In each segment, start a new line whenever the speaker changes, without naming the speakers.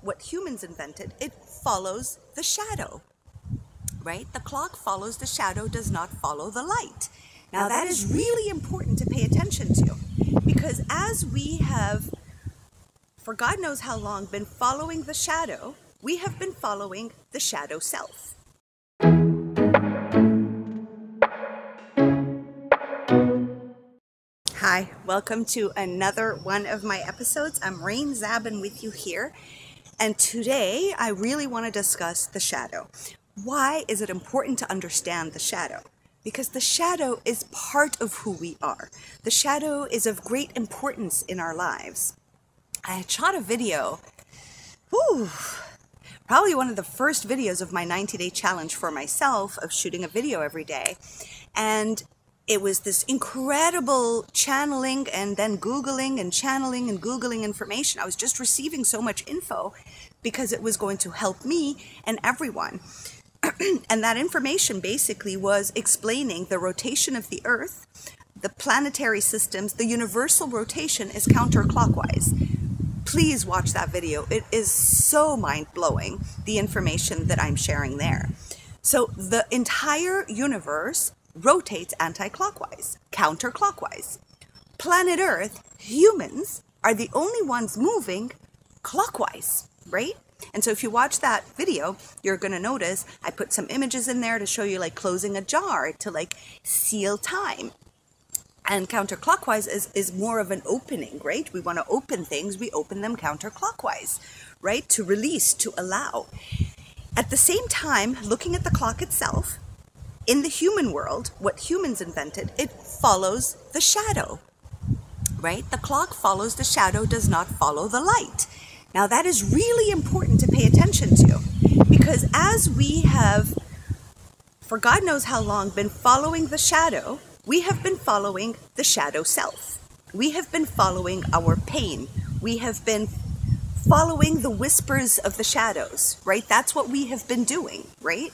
what humans invented, it follows the shadow, right? The clock follows the shadow, does not follow the light. Now that is really important to pay attention to, because as we have, for God knows how long, been following the shadow, we have been following the shadow self. Hi, welcome to another one of my episodes. I'm Zaben with you here, and today I really want to discuss the shadow. Why is it important to understand the shadow? Because the shadow is part of who we are. The shadow is of great importance in our lives. I had shot a video, probably one of the first videos of my 90-day challenge for myself of shooting a video every day, and it was this incredible channeling and then Googling and channeling and Googling information. I was just receiving so much info because it was going to help me and everyone. And that information basically was explaining the rotation of the Earth, the planetary systems, the universal rotation is counterclockwise. Please watch that video. It is so mind-blowing, the information that I'm sharing there. So the entire universe rotates anti-clockwise, counterclockwise. Planet Earth, humans, are the only ones moving clockwise, right? And so if you watch that video, you're going to notice I put some images in there to show you like closing a jar to like seal time. And counterclockwise is more of an opening, right? We want to open things, we open them counterclockwise, right? To release, to allow. At the same time, looking at the clock itself, in the human world, what humans invented, it follows the shadow, right? The clock follows the shadow, does not follow the light. Now that is really important to pay attention to, because as we have, for God knows how long, been following the shadow, we have been following the shadow self. We have been following our pain. We have been following the whispers of the shadows, right? That's what we have been doing, right?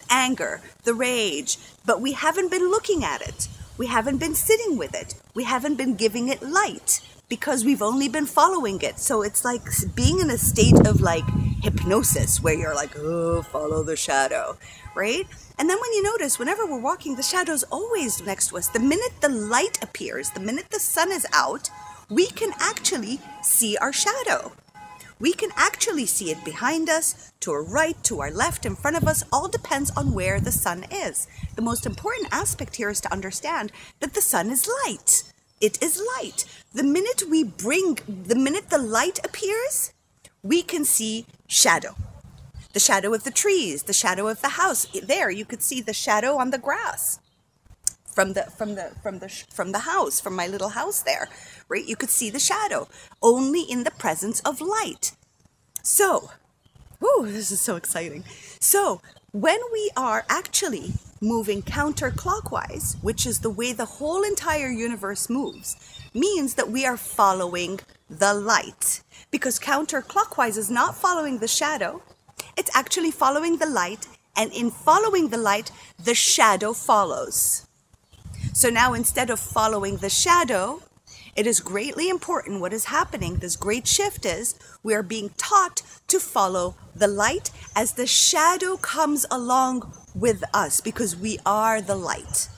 Anger, the rage, but we haven't been looking at it. We haven't been sitting with it. We haven't been giving it light because we've only been following it. So it's like being in a state of like hypnosis where you're like, oh, follow the shadow, right? And then when you notice, whenever we're walking, the shadow's always next to us. The minute the light appears, the minute the sun is out, we can actually see our shadow. We can actually see it behind us, to our right, to our left, in front of us. All depends on where the sun is. The most important aspect here is to understand that the sun is light. It is light. The minute the light appears, we can see shadow. The shadow of the trees, the shadow of the house. There, you could see the shadow on the grass from the house, from my little house there, right? You could see the shadow only in the presence of light. So, this is so exciting. So, when we are actually moving counterclockwise, which is the way the whole entire universe moves, means that we are following the light. Because counterclockwise is not following the shadow, it's actually following the light, and in following the light, the shadow follows. So now instead of following the shadow, it is greatly important what is happening. This great shift is we are being taught to follow the light as the shadow comes along with us, because we are the light,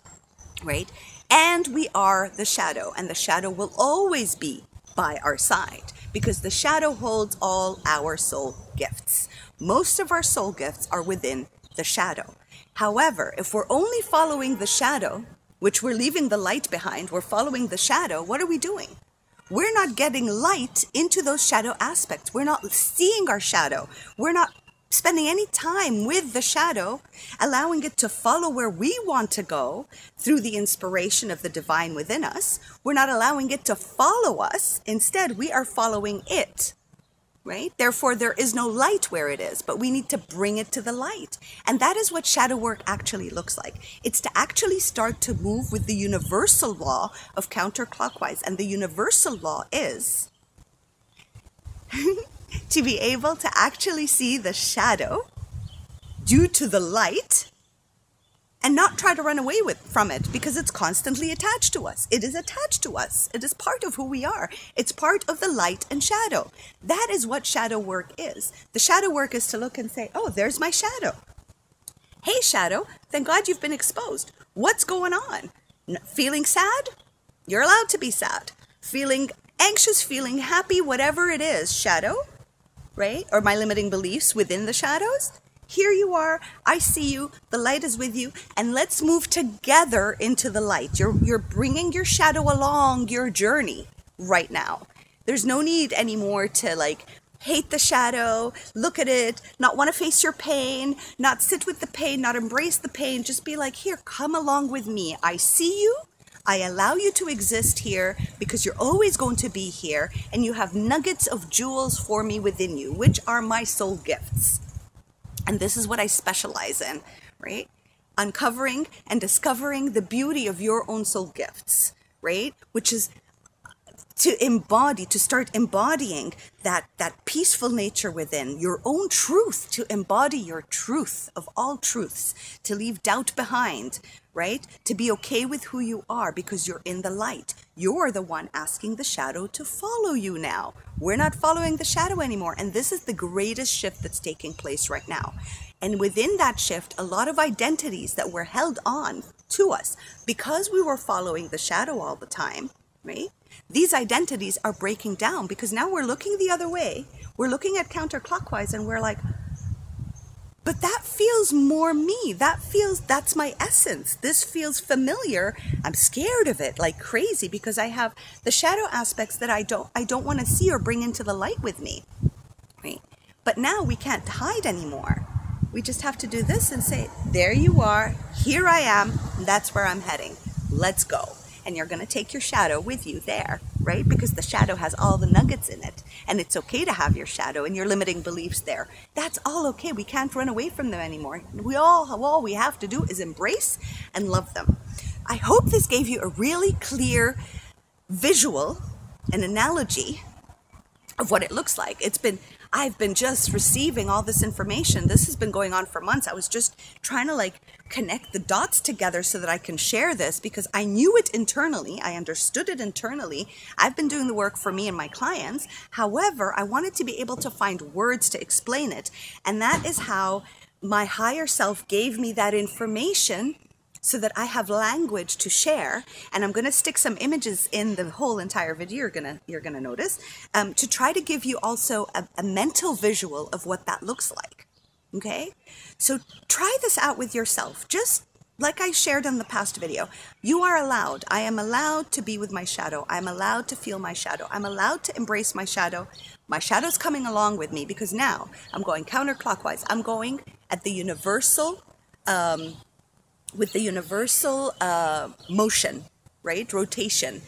right? And we are the shadow, and the shadow will always be by our side because the shadow holds all our soul gifts. Most of our soul gifts are within the shadow. However, if we're only following the shadow, which we're leaving the light behind, we're following the shadow, what are we doing? We're not getting light into those shadow aspects. We're not seeing our shadow. We're not spending any time with the shadow, allowing it to follow where we want to go through the inspiration of the divine within us. We're not allowing it to follow us. Instead, we are following it. Right? Therefore, there is no light where it is, but we need to bring it to the light. And that is what shadow work actually looks like. It's to actually start to move with the universal law of counterclockwise. And the universal law is to be able to actually see the shadow due to the light and not try to run away from it, because it's constantly attached to us. It is attached to us. It is part of who we are. It's part of the light and shadow. That is what shadow work is. The shadow work is to look and say, oh, there's my shadow. Hey, shadow, thank God you've been exposed. What's going on? Feeling sad? You're allowed to be sad. Feeling anxious, feeling happy, whatever it is, shadow, right? Or my limiting beliefs within the shadows. Here you are, I see you, the light is with you, and let's move together into the light. You're bringing your shadow along your journey right now. There's no need anymore to like hate the shadow, look at it, not want to face your pain, not sit with the pain, not embrace the pain. Just be like, here, come along with me. I see you. I allow you to exist here because you're always going to be here, and you have nuggets of jewels for me within you, which are my soul gifts. And this is what I specialize in, right? Uncovering and discovering the beauty of your own soul gifts, right? Which is to embody, to start embodying that peaceful nature within, your own truth, to embody your truth of all truths, to leave doubt behind, right? To be okay with who you are because you're in the light. You're the one asking the shadow to follow you now. We're not following the shadow anymore. And this is the greatest shift that's taking place right now. And within that shift, a lot of identities that were held on to us because we were following the shadow all the time, right? These identities are breaking down because now we're looking the other way. We're looking at counterclockwise and we're like, but that feels more me. That's my essence. This feels familiar. I'm scared of it like crazy because I have the shadow aspects that I don't want to see or bring into the light with me. Right? But now we can't hide anymore. We just have to do this and say, there you are. Here I am. That's where I'm heading. Let's go. And you're going to take your shadow with you there, right? Because the shadow has all the nuggets in it. And it's okay to have your shadow and your limiting beliefs there. That's all okay. We can't run away from them anymore. All we have to do is embrace and love them. I hope this gave you a really clear visual, an analogy of what it looks like. I've been just receiving all this information. This has been going on for months. I was just trying to like connect the dots together so that I can share this because I knew it internally. I understood it internally. I've been doing the work for me and my clients. However, I wanted to be able to find words to explain it. And that is how my higher self gave me that information so that I have language to share. And I'm going to stick some images in the whole entire video, you're gonna notice, to try to give you also a mental visual of what that looks like. Okay? So try this out with yourself. Just like I shared in the past video, you are allowed. I am allowed to be with my shadow. I'm allowed to feel my shadow. I'm allowed to embrace my shadow. My shadow's coming along with me because now I'm going counterclockwise. I'm going at the universal with the universal motion, right? Rotation,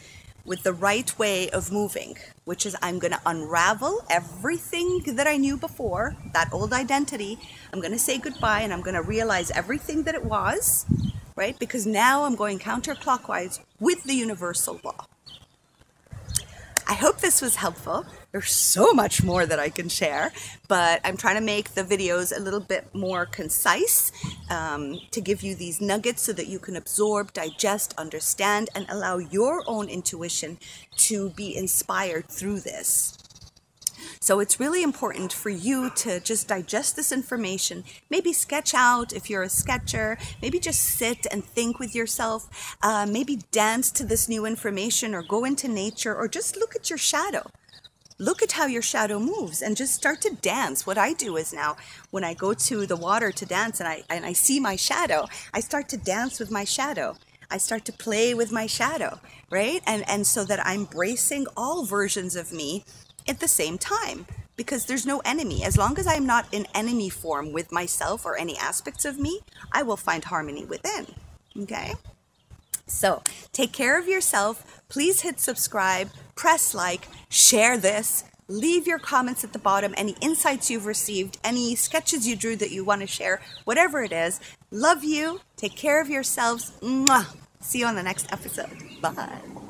with the right way of moving, which is I'm going to unravel everything that I knew before, that old identity. I'm going to say goodbye and I'm going to realize everything that it was, right? Because now I'm going counterclockwise with the universal law. I hope this was helpful. There's so much more that I can share, but I'm trying to make the videos a little bit more concise to give you these nuggets so that you can absorb, digest, understand, and allow your own intuition to be inspired through this. So it's really important for you to just digest this information, maybe sketch out if you're a sketcher, maybe just sit and think with yourself, maybe dance to this new information or go into nature or just look at your shadow. Look at how your shadow moves and just start to dance. What I do is now when I go to the water to dance and I see my shadow, I start to dance with my shadow. I start to play with my shadow, right? And so that I'm embracing all versions of me at the same time, because there's no enemy. As long as I'm not in enemy form with myself or any aspects of me, I will find harmony within. Okay? So take care of yourself. Please hit subscribe, press like, share this, leave your comments at the bottom, any insights you've received, any sketches you drew that you want to share, whatever it is. Love you. Take care of yourselves. Mwah. See you on the next episode. Bye.